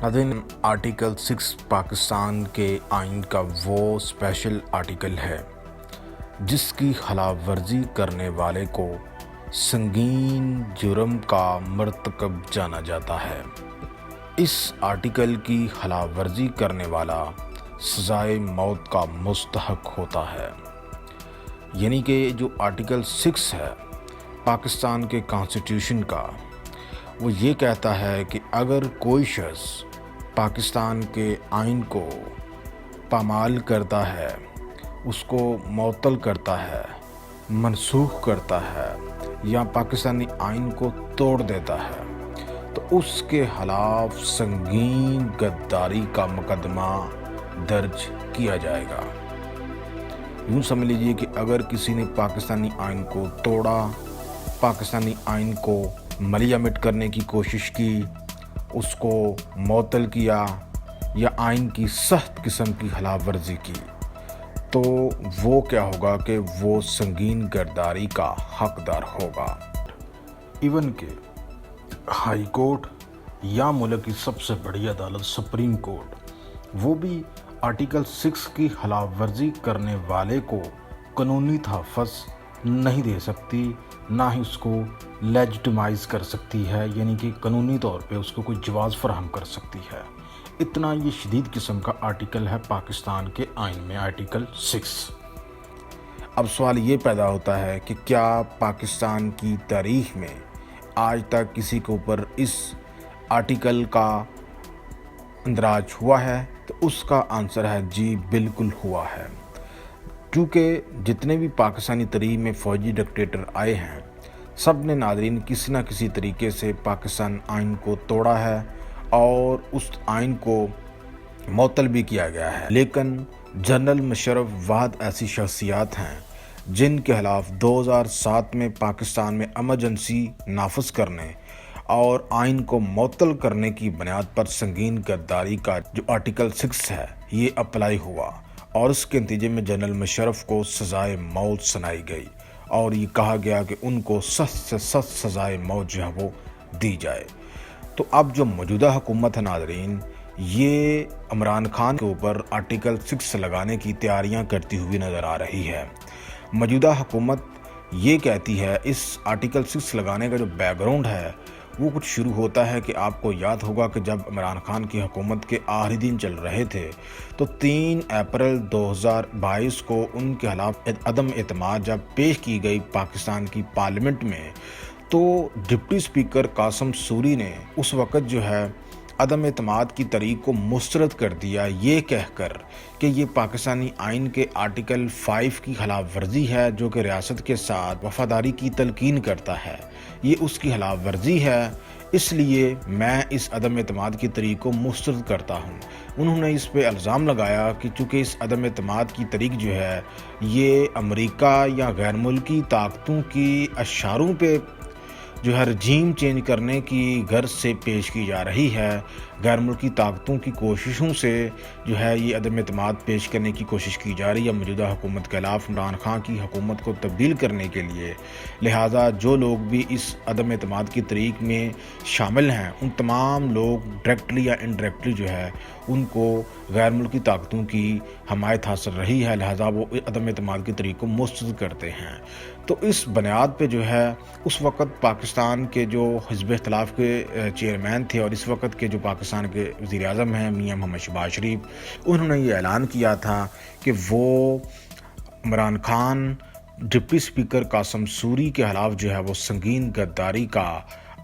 नाज़रीन, आर्टिकल 6 पाकिस्तान के आइन का वो स्पेशल आर्टिकल है जिसकी खिलाफ वर्जी करने वाले को संगीन जुर्म का मर्तकब जाना जाता है। इस आर्टिकल की खिलाफ वर्जी करने वाला सज़ाए मौत का मुस्तहक होता है। यानी कि जो आर्टिकल 6 है पाकिस्तान के कॉन्स्टिट्यूशन का, वो ये कहता है कि अगर कोई शख्स पाकिस्तान के आइन को पामाल करता है, उसको मुअत्तल करता है, मनसूख करता है या पाकिस्तानी आइन को तोड़ देता है, तो उसके खिलाफ संगीन गद्दारी का मुकदमा दर्ज किया जाएगा। यूँ समझ लीजिए कि अगर किसी ने पाकिस्तानी आइन को तोड़ा, पाकिस्तानी आइन को मलिया मिट करने की कोशिश की, उसको मुअत्तल किया या आइन की सख्त किस्म की खिलाफ वर्जी की, तो वो क्या होगा कि वो संगीन गिरदारी का हकदार होगा। इवन के हाई कोर्ट या मुल्क की सबसे बड़ी अदालत सुप्रीम कोर्ट, वो भी आर्टिकल 6 की खिलाफ वर्जी करने वाले को कानूनी तहफ़्फ़ुज़ नहीं दे सकती, ना ही उसको लेजिटिमाइज़ कर सकती है, यानी कि कानूनी तौर पे उसको कोई जवाज़ फराहम कर सकती है। इतना ये शदीद किस्म का आर्टिकल है पाकिस्तान के आइन में, आर्टिकल 6। अब सवाल ये पैदा होता है कि क्या पाकिस्तान की तारीख़ में आज तक किसी के ऊपर इस आर्टिकल का अंदराज हुआ है? तो उसका आंसर है जी, बिल्कुल हुआ है। क्योंकि जितने भी पाकिस्तानी तारीख़ में फ़ौजी डिक्टेटर आए हैं, सब ने नाज़रीन किसी न किसी तरीके से पाकिस्तान आइन को तोड़ा है और उस आइन को मुअत्तल भी किया गया है। लेकिन जनरल मुशर्रफ वाहद ऐसी शख्सियत हैं जिनके खिलाफ 2007 में पाकिस्तान में एमरजेंसी नाफिज करने और आइन को मुअत्तल करने की बुनियाद पर संगीन गद्दारी का जो आर्टिकल 6 है ये अप्लाई हुआ और उसके नतीजे में जनरल मुशर्रफ को सज़ाए मौत सुनाई गई और ये कहा गया कि उनको सख्त से सख्त सज़ाए मौत जो है वो दी जाए। तो अब जो मौजूदा हुकूमत है नाज़रीन, ये इमरान खान के ऊपर आर्टिकल 6 लगाने की तैयारियां करती हुई नज़र आ रही है। मौजूदा हुकूमत ये कहती है, इस आर्टिकल 6 लगाने का जो बैकग्राउंड है वो कुछ शुरू होता है कि आपको याद होगा कि जब इमरान खान की हुकूमत के आखिरी दिन चल रहे थे तो 3 अप्रैल 2022 को उनके खिलाफ अदम एतमाद जब पेश की गई पाकिस्तान की पार्लियामेंट में, तो डिप्टी स्पीकर कासिम सूरी ने उस वक़्त जो है अदम एतमाद की तहरीक को मुस्तरद कर दिया, ये कहकर कि ये पाकिस्तानी आइन के आर्टिकल 5 की खिलाफ वर्जी है जो कि रियासत के साथ वफादारी की तलकीन करता है, ये उसकी खिलाफ वर्जी है, इसलिए मैं इस अदम एतमाद की तहरीक को मुस्तरद करता हूँ। उन्होंने इस पे इल्ज़ाम लगाया कि चूँकि इस अदम एतमाद की तहरीक जो है ये अमेरिका या गैर मुल्की ताकतों की इशारों पे जो है रजीम चेंज करने की गर्ज से पेश की जा रही है, गैर मुल्की ताकतों की कोशिशों से जो है ये अदम एतमाद पेश करने की कोशिश की जा रही है मौजूदा हुकूमत के खिलाफ इमरान खान की हुकूमत को तब्दील करने के लिए। लिहाजा जो लोग भी इस अदम एतमाद की तहरीक में शामिल हैं, उन तमाम लोग डायरेक्टली या इनडायरेक्टली जो है उनको गैर मुल्की ताकतों की हमायत हासिल रही है, लिहाजा वो अदम एतमाद की तहरीक को मुस्तरद करते हैं। तो इस बुनियाद पे जो है उस वक़्त पाकिस्तान के जो हिज़्ब इख्तिलाफ के चेयरमैन थे और इस वक्त के जो पाकिस्तान के वज़ीर आज़म हैं मियां मोहम्मद शहबाज शरीफ, उन्होंने ये ऐलान किया था कि वो इमरान खान डिप्टी स्पीकर कासिम सूरी के खिलाफ जो है वो संगीन गद्दारी का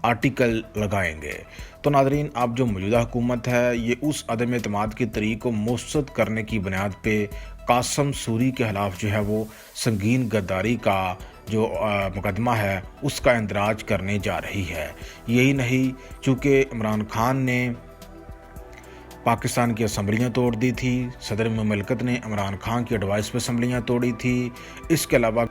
आर्टिकल लगाएंगे। तो नाज़रीन, अब जो मौजूदा हुकूमत है ये उस अदम एतमाद की तहरीक को मुस्तरद करने की बुनियाद पे कासिम सूरी के खिलाफ जो है वो संगीन गद्दारी का जो मुकदमा है उसका इंदराज करने जा रही है। यही नहीं, चूँकि इमरान खान ने पाकिस्तान की असम्बलियाँ तोड़ दी थी, सदर मुमलकत ने इमरान खान की एडवाइस पर असम्बलियाँ तोड़ी थी, इसके अलावा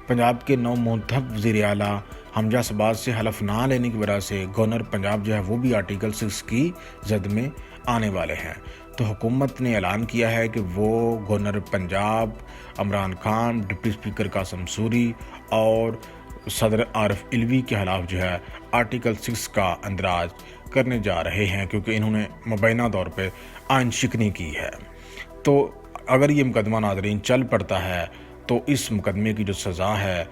पंजाब के नौमुंतखब वज़ीर आला हमजा शहबाज से हलफ ना लेने की वजह से गवर्नर पंजाब जो है वो भी आर्टिकल 6 की जद में आने वाले हैं। तो हुकूमत ने ऐलान किया है कि वो governor Punjab Imran Khan, deputy speaker Qasim Suri और सदर आरिफ अलवी के खिलाफ जो है आर्टिकल 6 का अंदराज کرنے جا رہے ہیں کیونکہ انہوں نے مبینہ طور پہ آئین شکنی کی ہے۔ تو اگر یہ مقدمہ ناظرین چل پڑتا ہے تو اس مقدمے کی جو سزا ہے،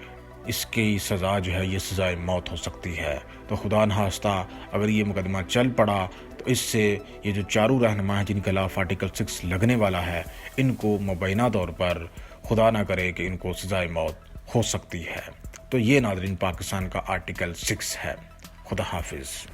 اس کی سزا جو ہے یہ سزائے موت ہو سکتی ہے۔ تو خدا نخواستہ اگر یہ مقدمہ چل پڑا تو اس سے یہ جو چاروں رہنما ہیں جن کے خلاف آرٹیکل 6 لگنے والا ہے، ان کو مبینہ طور پر خدا نہ کرے کہ ان کو سزائے موت ہو سکتی ہے۔ تو یہ ناظرین پاکستان کا آرٹیکل 6 ہے۔ خدا حافظ۔